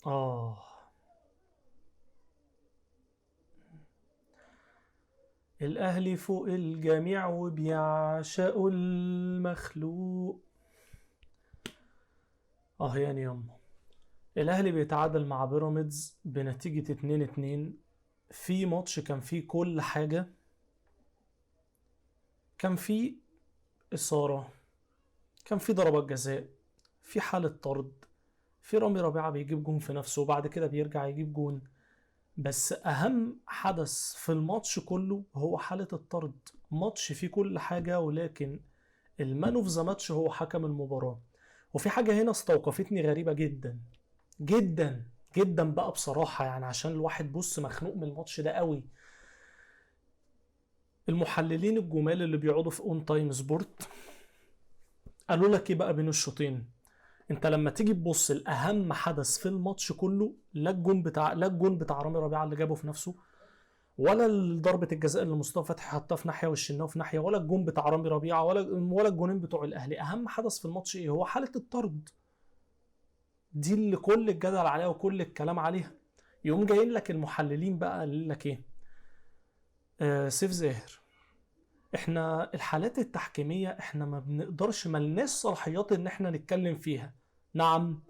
اه الاهلي فوق الجميع وبيعشقوا المخلوق. يعني يما الاهلي بيتعادل مع بيراميدز بنتيجة 2-2 في ماتش كان فيه كل حاجة. كان فيه إثارة، كان فيه ضربات جزاء، في حالة طرد، في رامي ربيعة بيجيب جون في نفسه وبعد كده بيرجع يجيب جون. بس أهم حدث في الماتش كله هو حالة الطرد. ماتش فيه كل حاجة، ولكن المان اوف ذا ماتش هو حكم المباراة. وفي حاجة هنا استوقفتني غريبة جدا جدا جدا بقى بصراحة، يعني عشان الواحد بص مخنوق من الماتش ده قوي. المحللين الجمال اللي بيقعدوا في اون تايم سبورت قالوا لك ايه بقى بين الشوطين؟ انت لما تيجي تبص الاهم حدث في الماتش كله، لا الجون بتاع رامي ربيعه اللي جابه في نفسه، ولا ضربه الجزاء اللي مصطفى فتحي حطها في ناحيه والشناوي في ناحيه، ولا الجون بتاع رامي ربيعه، ولا الجونين بتوع الاهلي. اهم حدث في الماتش ايه؟ هو حاله الطرد. دي اللي كل الجدل عليها وكل الكلام عليها. يقوم جايين لك المحللين بقى قال لك ايه؟ سيف زاهر، احنا الحالات التحكيمية احنا ما بنقدرش، ملناش صلاحيات ان احنا نتكلم فيها. نعم.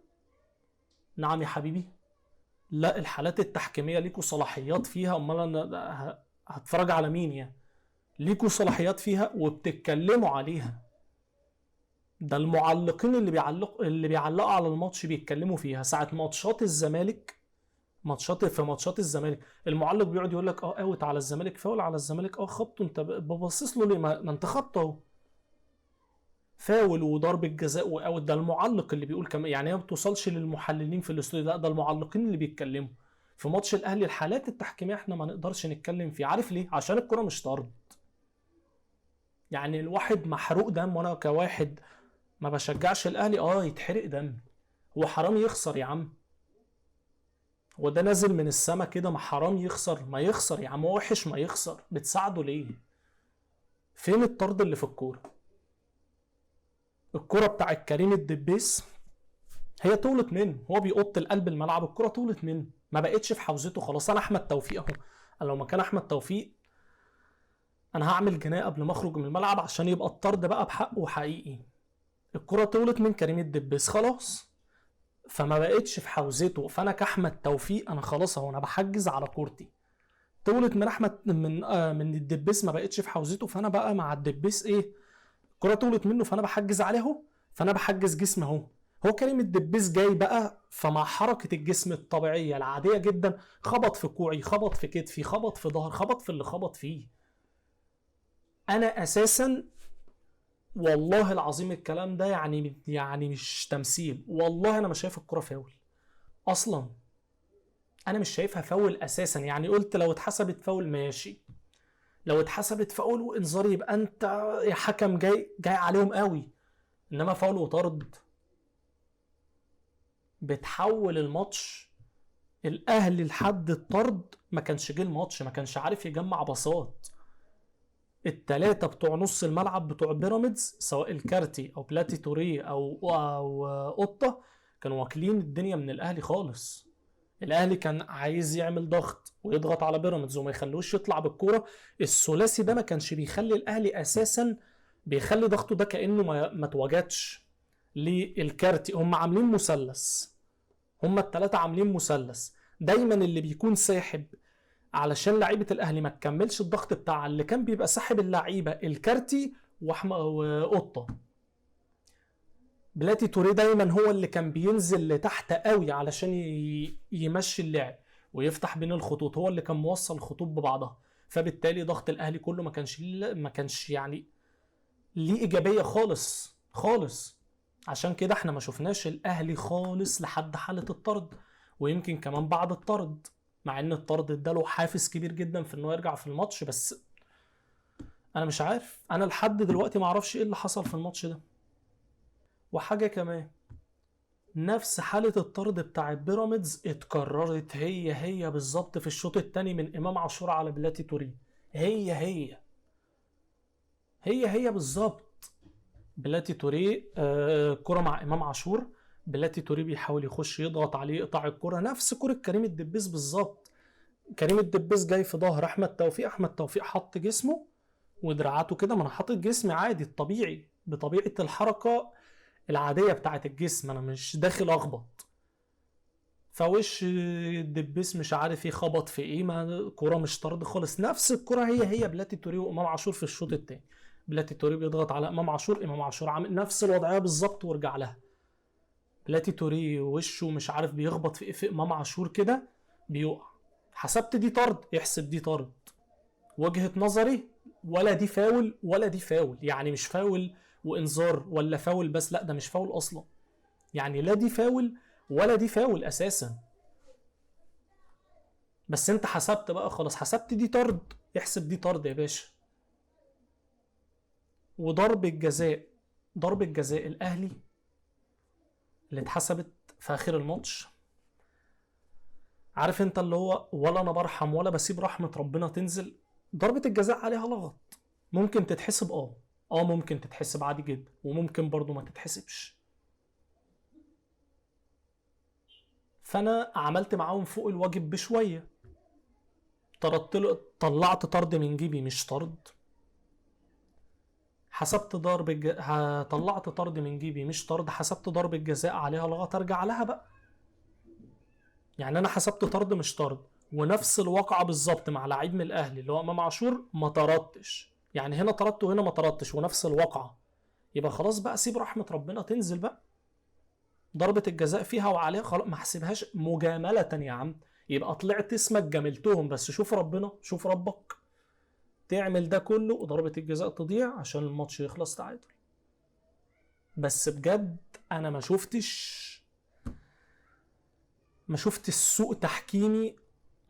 نعم يا حبيبي. لا، الحالات التحكيمية ليكوا صلاحيات فيها، امال انا هتفرج على مين يعني؟ ليكوا صلاحيات فيها وبتتكلموا عليها. ده المعلقين اللي بيعلقوا على الماتش بيتكلموا فيها ساعة ماتشات الزمالك. ماتشات الزمالك المعلق بيقعد يقول لك اوت على الزمالك، فاول على الزمالك، خبطه، انت ببصص له ليه؟ ما انت خبطه اهو. فاول وضرب الجزاء واوت. ده المعلق اللي بيقول كمان، يعني هي ما بتوصلش للمحللين في الاستوديو، لا ده المعلقين اللي بيتكلموا. في ماتش الاهلي الحالات التحكيميه احنا ما نقدرش نتكلم فيه. عارف ليه؟ عشان الكره مش طرد. يعني الواحد محروق دم، وانا كواحد ما بشجعش الاهلي يتحرق دم. هو حرام يخسر يا عم؟ هو ده نازل من السما كده؟ ما حرام يخسر؟ ما يخسر يا عم، هو وحش ما يخسر، بتساعده ليه؟ فين الطرد اللي في الكوره؟ الكوره بتاع كريم الدبيس هي طولت منه، هو بيقط القلب الملعب، الكره طولت منه ما بقتش في حوزته خلاص. انا احمد توفيق اهو، انا لو مكان احمد توفيق انا هعمل جنايه قبل ما اخرج من الملعب عشان يبقى الطرد بقى بحقه حقيقي. الكره طولت من كريم الدبيس خلاص، فما بقتش في حوزته، فانا كاحمد توفيق انا خلاص اهو انا بحجز على كورتي. طولت من احمد من الدبيس ما بقتش في حوزته، فانا بقى مع الدبيس ايه؟ الكره طولت منه فانا بحجز عليه اهو، فانا بحجز جسمي اهو. هو كريم الدبيس جاي بقى، فمع حركه الجسم الطبيعيه العاديه جدا خبط في كوعي، خبط في كتفي، خبط في ظهر، خبط في اللي خبط فيه. انا اساسا والله العظيم الكلام ده يعني مش تمثيل، والله انا مش شايف الكره فاول اصلا. انا مش شايفها فاول اساسا. يعني قلت لو اتحسبت فاول ماشي، لو اتحسبت فاول وانذار يبقى انت يا حكم جاي عليهم قوي. انما فاول وطرد بتحول الماتش. الاهلي لحد الطرد ما كانش جه الماتش، ما كانش عارف يجمع باصات. التلاتة بتوع نص الملعب بتوع بيراميدز سواء الكارتي او بلاتي توريه او قطة كانوا واكلين الدنيا من الاهلي خالص. الاهلي كان عايز يعمل ضغط ويضغط على بيراميدز وما يخلوش يطلع بالكوره. الثلاثي ده ما كانش بيخلي الاهلي اساسا، بيخلي ضغطه ده كانه ما اتوجدش. للكارتي هم عاملين مثلث، هم الثلاثه عاملين مثلث. دايما اللي بيكون ساحب علشان لعيبه الاهلي ما تكملش الضغط بتاع اللي كان بيبقى ساحب اللعيبه الكارتي وقطه. بلاتي توريه دايما هو اللي كان بينزل لتحت قوي علشان يمشي اللعب ويفتح بين الخطوط، هو اللي كان موصل الخطوط ببعضها. فبالتالي ضغط الاهلي كله ما كانش يعني ليه ايجابيه خالص خالص. عشان كده احنا ما شفناش الاهلي خالص لحد حاله الطرد، ويمكن كمان بعد الطرد، مع ان الطرد اداله حافز كبير جدا في انه يرجع في الماتش. بس انا مش عارف، انا لحد دلوقتي ما اعرفش ايه اللي حصل في الماتش ده. وحاجه كمان، نفس حالة الطرد بتاع بيراميدز اتكررت هي بالظبط في الشوط الثاني من امام عاشور على بلاتي توريه. هي بالظبط. بلاتي توريه كرة مع امام عاشور، بلاتي توريه بيحاول يخش يضغط عليه يقطع الكرة، نفس كرة كريم الدبيس بالظبط. كريم الدبيس جاي في ظهر احمد توفيق، احمد توفيق حط جسمه ودراعاته كده، ما انا حاطط جسمي عادي الطبيعي بطبيعة الحركة العادية بتاعت الجسم، انا مش داخل اخبط. فوش الدبيس مش عارف ايه خبط في ايه، ما كرة مش طرد خالص. نفس الكرة هي بلاتي توريه وامام عاشور في الشوط الثاني. بلاتي توريه بيضغط على امام عاشور، امام عاشور عامل نفس الوضعية بالظبط ورجع لها. بلاتي توريه وشه مش عارف بيخبط في ايه في امام عاشور كده بيقع. حسبت دي طرد، يحسب دي طرد. وجهة نظري ولا دي فاول ولا دي فاول، يعني مش فاول وانذار ولا فاول بس، لا ده مش فاول اصلا. يعني لا دي فاول ولا دي فاول اساسا. بس انت حسبت بقى خلاص، حسبت دي طرد، يحسب دي طرد يا باشا. وضرب الجزاء، ضرب الجزاء الاهلي اللي اتحسبت في اخر الماتش، عارف انت اللي هو ولا انا برحم ولا بسيب رحمة ربنا تنزل. ضربة الجزاء عليها لغط، ممكن تتحسب ممكن تتحسب عادي جدا، وممكن برضو ما تتحسبش. فانا عملت معاهم فوق الواجب بشوية، طلعت طرد من جيبي مش طرد. حسبت طلعت طرد من جيبي مش طرد، حسبت ضرب الجزاء عليها لغط، ارجع لها بقى. يعني انا حسبت طرد مش طرد، ونفس الواقعة بالظبط مع لعيب من الاهلي اللي هو امام عاشور ما طردتش، يعني هنا طردت وهنا ما طردتش، ونفس الواقعة. يبقى خلاص بقى سيب رحمة ربنا تنزل بقى. ضربة الجزاء فيها وعليها خلاص، ما احسبهاش مجاملة يا عم. يبقى طلعت اسمك جاملتهم، بس شوف ربنا، شوف ربك تعمل ده كله وضربة الجزاء تضيع عشان الماتش يخلص تعادل. بس بجد انا ما شفتش سوء تحكيمي.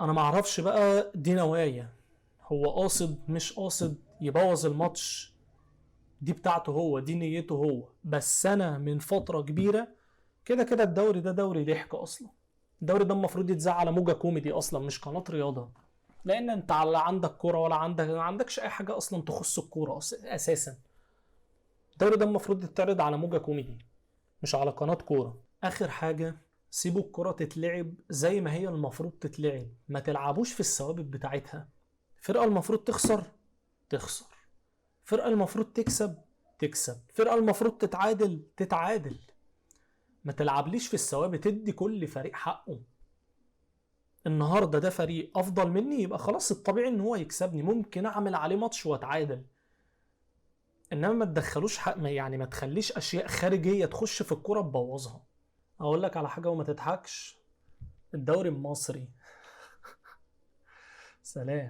انا ما اعرفش بقى دي نوايا، هو قاصد مش قاصد يبوظ الماتش، دي بتاعته هو، دي نيته هو. بس انا من فترة كبيرة كده كده الدوري ده دوري ضحك اصلا. الدوري ده المفروض يتذاع على موجة كوميدي اصلا مش قناة رياضة، لان انت لا عندك كوره ولا ما عندكش اي حاجه اصلا تخص الكوره اساسا. الدوري ده المفروض يتعرض على موجة كوميدي مش على قناه كوره. اخر حاجه، سيبوا الكرة تتلعب زي ما هي المفروض تتلعب، ما تلعبوش في الثوابت بتاعتها. فرقة المفروض تخسر، فرقة المفروض تكسب، فرقة المفروض تتعادل. ما تلعبليش في الثوابت، تدي كل فريق حقه. النهارده ده فريق افضل مني، يبقى خلاص الطبيعي ان هو يكسبني، ممكن اعمل عليه ماتش واتعادل. انما ما تدخلوش حق، يعني ما تخليش اشياء خارجيه تخش في الكوره تبوظها. اقول لك على حاجه وما تضحكش، الدوري المصري. سلام.